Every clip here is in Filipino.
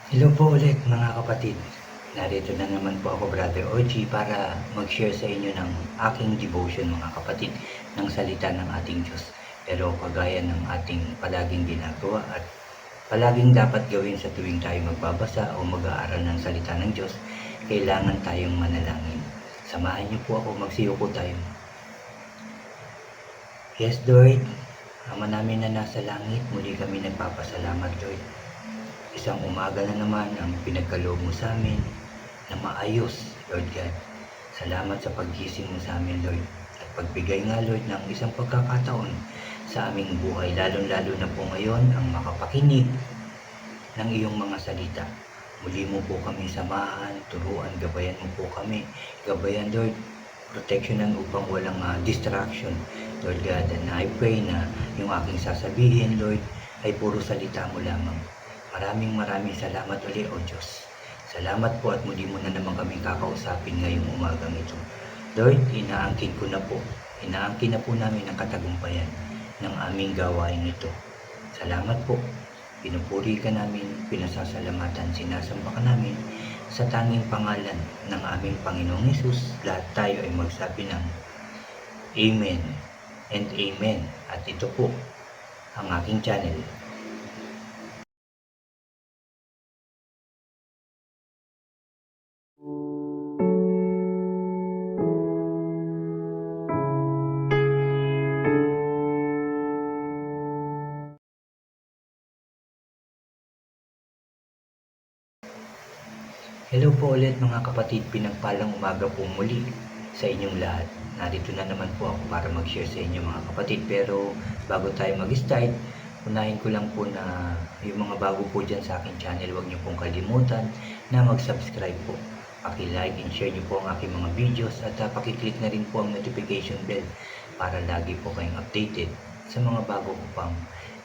Hello po ulit mga kapatid. Narito na naman po ako, Brother OG, para mag-share sa inyo ng aking devotion mga kapatid ng salita ng ating Diyos. Pero kagaya ng ating palaging ginagawa at palaging dapat gawin sa tuwing tayo magbabasa o mag-aaral ng salita ng Diyos, kailangan tayong manalangin. Samahan niyo po ako, magsiyuko tayo. Yes, Lord, Ama namin na nasa langit, muli kami nagpapasalamat, Lord. Isang umaga na naman ang pinagkaloob mo sa amin na maayos, Lord God. Salamat sa paggising mo sa amin, Lord. At pagbigay nga, Lord, ng isang pagkakataon sa aming buhay, lalong-lalo na po ngayon ang makapakinig ng iyong mga salita. Muli mo po kami samahan, turuan, gabayan mo po kami. Gabayan, Lord, proteksyonan upang walang distraction, Lord God. And I pray na yung aking sasabihin, Lord, ay puro salita mo lamang. Maraming salamat ulit, O Diyos. Salamat po at muli mo na naman kami kakausapin ngayong umagang ito. Lord, inaangkin na po namin ang katagumpayan ng aming gawain ito. Salamat po. Pinupuri ka namin, pinasasalamatan, sinasamba ka namin sa tanging pangalan ng aming Panginoong Hesus. Lahat tayo ay magsabi ng Amen and Amen. At ito po ang aking channel. Hello po ulit mga kapatid, pinagpalang umaga po muli sa inyong lahat. Narito na naman po ako para mag-share sa inyo mga kapatid. Pero bago tayo mag-start, unahin ko lang po na yung mga bago po dyan sa aking channel, huwag niyo pong kalimutan na mag-subscribe po. Paki-like and share niyo po ang aking mga videos at paki-click na rin po ang notification bell para lagi po kayong updated sa mga bago ko pang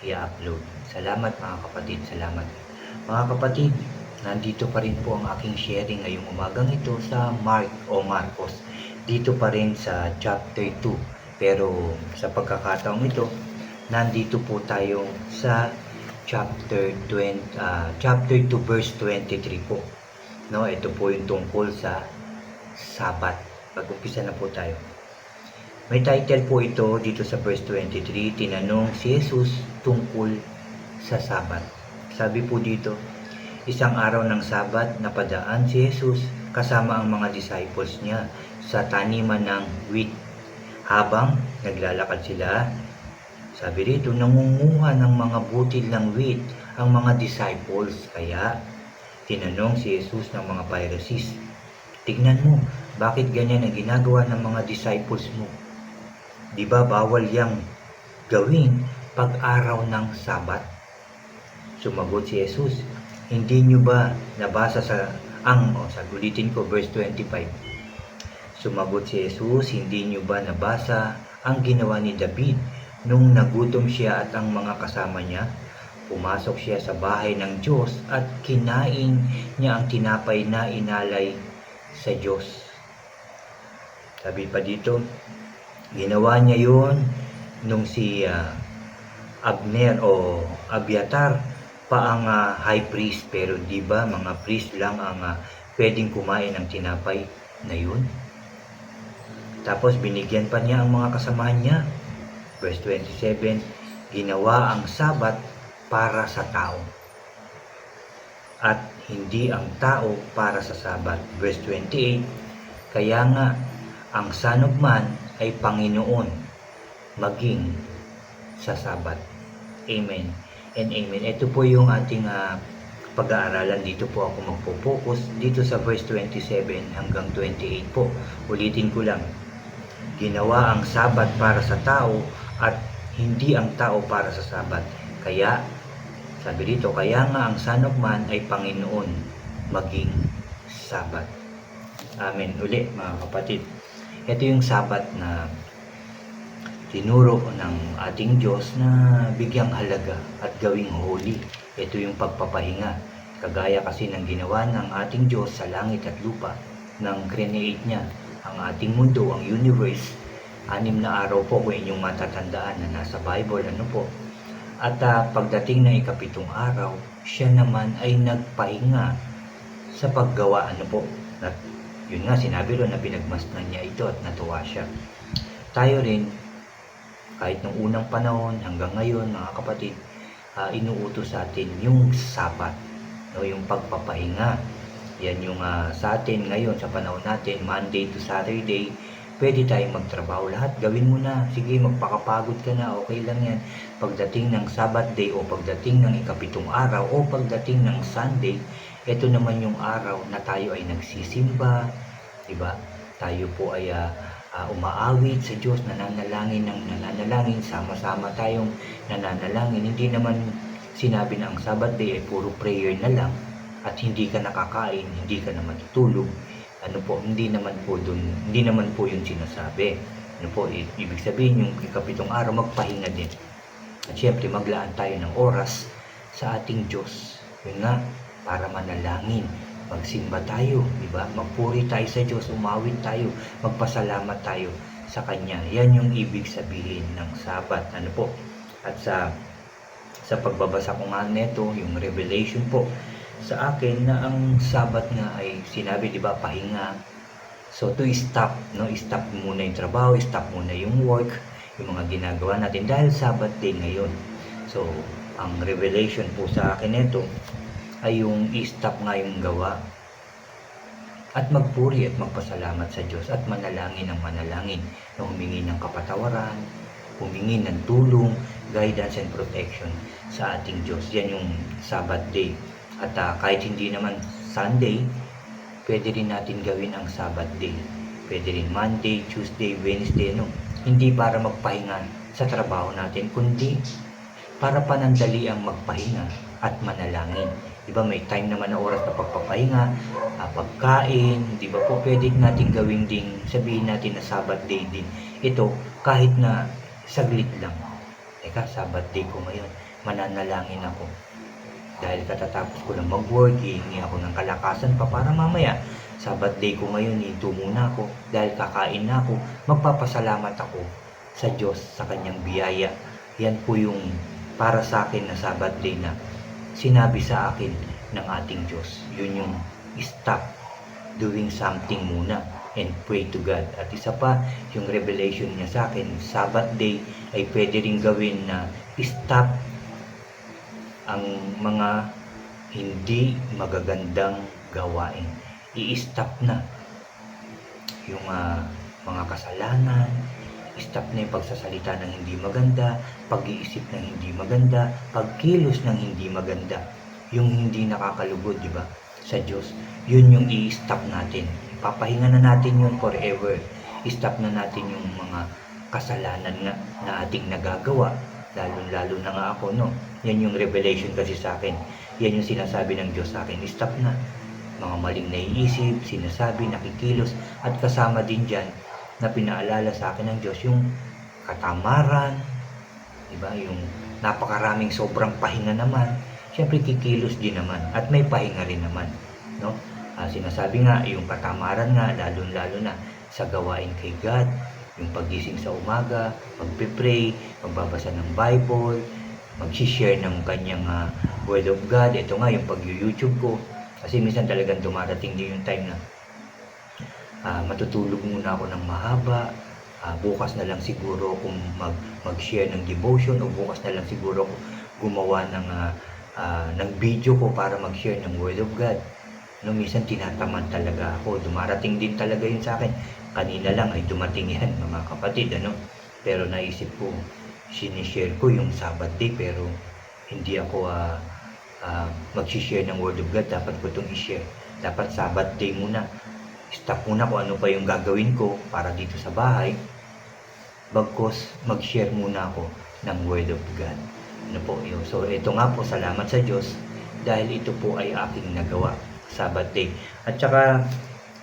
i-upload. Salamat mga kapatid, salamat. Mga kapatid, nandito pa rin po ang aking sharing ngayong umagang ito sa Marcos. Dito pa rin sa chapter 2. Pero sa pagkakataong ito, nandito po tayo sa chapter 2 verse 23 po. No, ito po yung tungkol sa Sabat. Mag-umpisa na po tayo. May title po ito dito sa verse 23, tinanong si Jesus tungkol sa Sabat. Sabi po dito, isang araw ng Sabat, napadaan si Jesus kasama ang mga disciples niya sa taniman ng wheat. Habang naglalakad sila, sabi rito, nangunguha ng mga butil ng wheat ang mga disciples. Kaya tinanong si Jesus ng mga Pharisees, tignan mo, bakit ganyan ang ginagawa ng mga disciples mo? Di ba bawal yang gawin pag araw ng Sabat? Sumagot si Jesus, hindi nyo ba nabasa sa ulitin ko, verse 25. Sumagot si Jesus, hindi nyo ba nabasa ang ginawa ni David nung nagutom siya at ang mga kasama niya? Pumasok siya sa bahay ng Diyos at kinain niya ang tinapay na inalay sa Diyos. Sabi pa dito, ginawa niya yun nung si Abner o Abiatar pa ang high priest, pero di ba mga priest lang ang pwedeng kumain ng tinapay na yun? Tapos binigyan pa niya ang mga kasamahan niya. Verse 27, ginawa ang Sabat para sa tao at hindi ang tao para sa Sabat. Verse 28, kaya nga ang Son of Man ay Panginoon maging sa Sabat. Amen and amen. Ito po yung ating pag-aaralan. Dito po ako magpo-focus dito sa verse 27 hanggang 28 po. Ulitin ko lang. Ginawa ang Sabat para sa tao at hindi ang tao para sa Sabat. Kaya, sabi dito, kaya nga ang Son of Man ay Panginoon maging Sabat. Amen. Uli mga kapatid. Ito yung Sabat na tinuro ng ating Diyos na bigyang halaga at gawing holy. Ito yung pagpapahinga. Kagaya kasi ng ginawa ng ating Diyos sa langit at lupa, nang create niya ang ating mundo, ang universe. 6 na araw po kung inyong matatandaan na nasa Bible, At pagdating ng ikapitong araw, siya naman ay nagpahinga sa paggawa. Ano po? At yun nga, sinabi ron na pinagmasdan niya ito at natuwa siya. Tayo rin, kahit nung unang panahon hanggang ngayon, mga kapatid, inuutos sa atin yung Sabat, no, yung pagpapahinga. Yan yung sa atin ngayon, sa panahon natin, Monday to Saturday, pwede tayong magtrabaho. Lahat gawin mo na. Sige, magpakapagod ka na, okay lang yan. Pagdating ng Sabbath day o pagdating ng ikapitong araw o pagdating ng Sunday, ito naman yung araw na tayo ay nagsisimba, diba? Tayo po ay umaawit sa Diyos, nananalangin, sama-sama tayong nananalangin. Hindi naman sinabi na ang Sabbath day ay puro prayer na lang at hindi ka nakakain, hindi ka na matutulog. Ano po, hindi naman po yun sinasabi. Ano po, ibig sabihin yung ikapitong araw, magpahinga din. At syempre, maglaan tayo ng oras sa ating Diyos. Yun nga, para manalangin, magsimba tayo, di ba? Magpuri tayo sa Diyos, umawit tayo, magpasalamat tayo sa Kanya. Yan yung ibig sabihin ng Sabat. Ano po? At sa pagbabasa ko nga neto, yung Revelation po, sa akin na ang Sabat nga ay sinabi, di ba, pahinga. So to stop, no, stop muna yung trabaho, stop muna yung work, yung mga ginagawa natin dahil Sabbath day ngayon. So ang revelation po sa akin nito ay yung i-stop nga yung gawa at magpuri at magpasalamat sa Diyos at manalangin ng manalangin, na humingi ng kapatawaran, humingi ng tulong, guidance and protection sa ating Diyos. Yan yung Sabbath day. At kahit hindi naman Sunday, pwede rin natin gawin ang Sabbath day. Pwede rin Monday, Tuesday, Wednesday, no? Hindi para magpahinga sa trabaho natin, kundi para panandali ang magpahinga at manalangin. Diba, may time naman na oras na pagpapahinga, pagkain, diba po, pwede natin gawin ding, sabihin natin na Sabbath day din. Ito, kahit na saglit lang. Teka, Sabbath day ko ngayon, mananalangin ako. Dahil katatapos ko lang mag-work, hihingi ako ng kalakasan pa para mamaya. Sabbath day ko ngayon, hinto muna ako. Dahil kakain na ako, magpapasalamat ako sa Diyos, sa Kanyang biyaya. Yan po yung para sa akin na Sabbath day na sinabi sa akin ng ating Diyos. Yun yung stop doing something muna and pray to God. At isa pa, yung revelation niya sa akin, Sabbath day ay pwede rin gawin na stop ang mga hindi magagandang gawain. I-stop na yung mga kasalanan, stop na yung pagsasalita ng hindi maganda, pag-iisip ng hindi maganda, pagkilos ng hindi maganda, yung hindi nakakalugod, di ba, sa Diyos. Yun yung i-stop natin. Papahinga na natin yun forever. I-stop na natin yung mga kasalanan na ating nagagawa. Lalo na nga ako, no? Yan yung revelation kasi sa akin. Yan yung sinasabi ng Diyos sa akin. Stop na. Mga maling naiisip, sinasabi, nakikilos. At kasama din dyan na pinaalala sa akin ng Diyos yung katamaran, diba? Yung napakaraming sobrang pahinga naman. Siyempre kikilos din naman. At may pahinga rin naman, no? Sinasabi nga, yung katamaran nga, lalo na sa gawain kay God, yung pagising sa umaga, magpe-pray, magbabasa ng Bible, mag-share ng kanyang Word of God. Ito nga yung pag-YouTube ko. Kasi minsan talagang dumarating din yung time na matutulog muna ako ng mahaba. Bukas na lang siguro kung mag-share ng devotion, o bukas na lang siguro kung gumawa ng video ko para mag-share ng Word of God. No, minsan tinatamad talaga ako. Dumarating din talaga yun sa akin. Kanina lang ay dumating yan, mga kapatid, ano? Pero naisip ko, sinishare ko yung Sabbath day, pero hindi ako mag-share ng Word of God. Dapat ko itong i-share. Dapat Sabbath day muna. Stop muna kung ano pa yung gagawin ko para dito sa bahay. Bagkos, mag-share muna ako ng Word of God. Ano po yun? So, ito nga po, salamat sa Diyos dahil ito po ay aking nagawa, Sabbath day. At saka,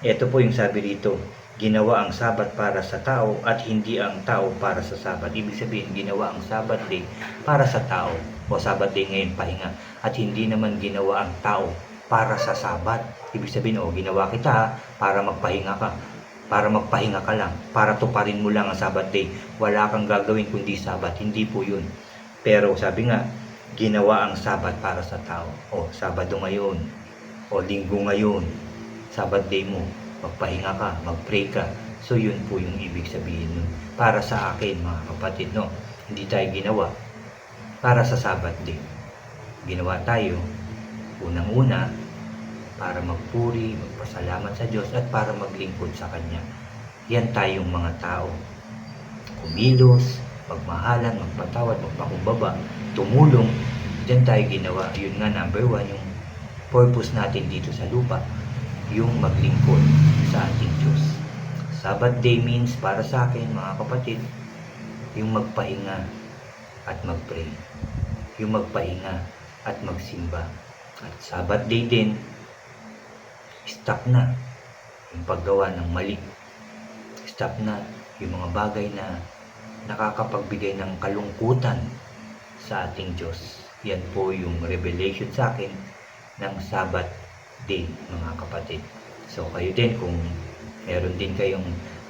ito po yung sabi dito, ginawa ang Sabat para sa tao at hindi ang tao para sa Sabat. Ibig sabihin, ginawa ang Sabat day para sa tao, o Sabat day ngayon pahinga, at hindi naman ginawa ang tao para sa Sabat. Ibig sabihin, ginawa kita para magpahinga ka lang, para tuparin mo lang ang Sabat day. Wala kang gagawin kundi Sabat. Hindi po yun. Pero sabi nga, ginawa ang Sabat para sa tao. O, Sabado ngayon, o Linggo ngayon, Sabat day mo, magpahinga ka, mag-pray ka. So yun po yung ibig sabihin nun. Para sa akin mga kapatid, no? Hindi tayo ginawa para sa Sabat day. Ginawa tayo, unang-una, para magpuri, magpasalamat sa Diyos at para maglingkod sa Kanya. Yan tayong mga tao. Kumilos, magmahalan, magpatawad, magpakumbaba, tumulong, dyan tayo ginawa. Yun nga, number 1, yung purpose natin dito sa lupa, yung maglingkod sa ating Diyos. Sabbath day means, para sa akin mga kapatid, yung magpahinga at magpray. Yung magpahinga at magsimba. At Sabbath day din, stop na yung paggawa ng mali. Stop na yung mga bagay na nakakapagbigay ng kalungkutan sa ating Diyos. Yan po yung revelation sa akin ng Sabbath day, mga kapatid. So kayo din, kung meron din kayong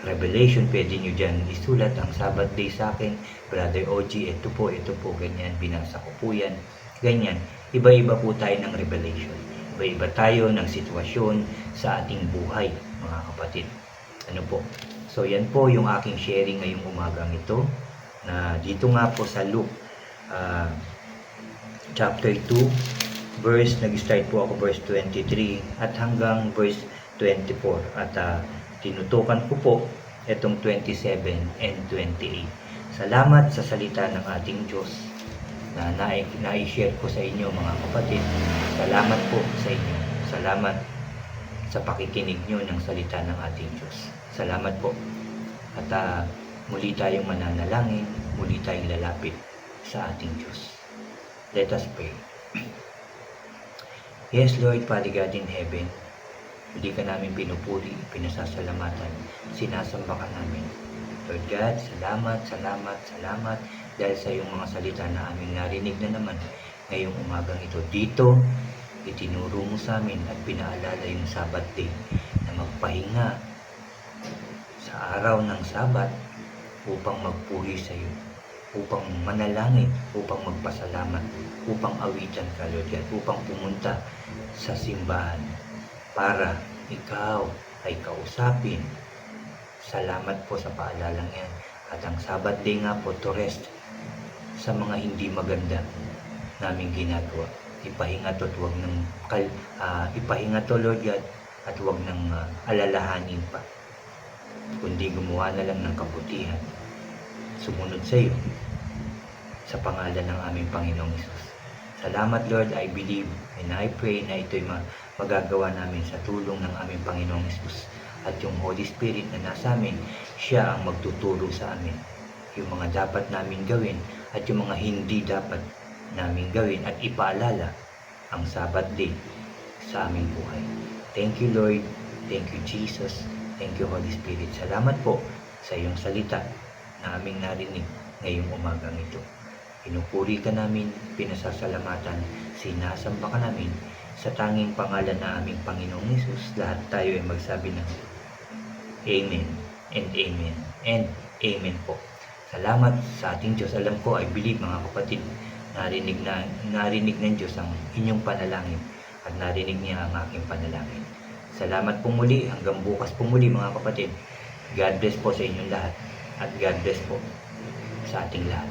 revelation, pwede nyo dyan isulat ang Sabbath day sa akin. Brother OG, ito po, ganyan, binasa ko po yan. Ganyan, iba-iba po tayo ng revelation. Iba-iba tayo ng sitwasyon sa ating buhay, mga kapatid. Ano po? So yan po yung aking sharing ngayong umagang ito. Na dito nga po sa Luke chapter 2, nag-start po ako verse 23 at hanggang verse 24. At tinutukan ko po itong 27 and 28. Salamat sa salita ng ating Diyos na na-share ko sa inyo, mga kapatid. Salamat po sa inyo. Salamat sa pakikinig nyo ng salita ng ating Diyos. Salamat po. At muli tayong mananalangin, muli tayong lalapit sa ating Diyos. Let us pray. Yes, Lord, Father God in heaven, hindi ka namin pinupuri, pinasasalamatan, sinasamba ka namin. Lord God, salamat dahil sa iyong mga salita na aming narinig na naman ngayong umagang ito. Dito, itinuro mo sa amin at pinaalala yung Sabbath day na magpahinga sa araw ng Sabat upang magpuri sa iyo, upang manalangin, upang magpasalamat, upang awitan ka, Lord God, upang pumunta sa simbahan para ikaw ay kausapin. Salamat po sa paalalang yan. At ang Sabbath day nga po to rest sa mga hindi maganda naming ginagawa. Ipahinga to at huwag ng ipahinga to, Lord God, at huwag ng alalahanin pa, kundi gumawa na lang ng kabutihan, sumunod sa iyo sa pangalan ng aming Panginoong Hesus. Salamat, Lord. I believe and I pray na ito'y magagawa namin sa tulong ng aming Panginoong Hesus at yung Holy Spirit na nasa amin, siya ang magtuturo sa amin yung mga dapat namin gawin at yung mga hindi dapat namin gawin, at ipaalala ang Sabbath day sa aming buhay. Thank you, Lord. Thank you, Jesus. Thank you, Holy Spirit. Salamat po sa iyong salita na aming narinig ngayong umagang ito. Pinupuri ka namin, pinasasalamatan, sinasamba ka namin sa tanging pangalan na aming Panginoong Hesus. Lahat tayo ay magsabi ng Amen and Amen and Amen po. Salamat sa ating Diyos. Alam ko, I believe, mga kapatid, narinig ng Diyos ang inyong panalangin at narinig niya ang aking panalangin. Salamat po muli. Hanggang bukas po muli, mga kapatid. God bless po sa inyong lahat at God bless po sa ating lahat.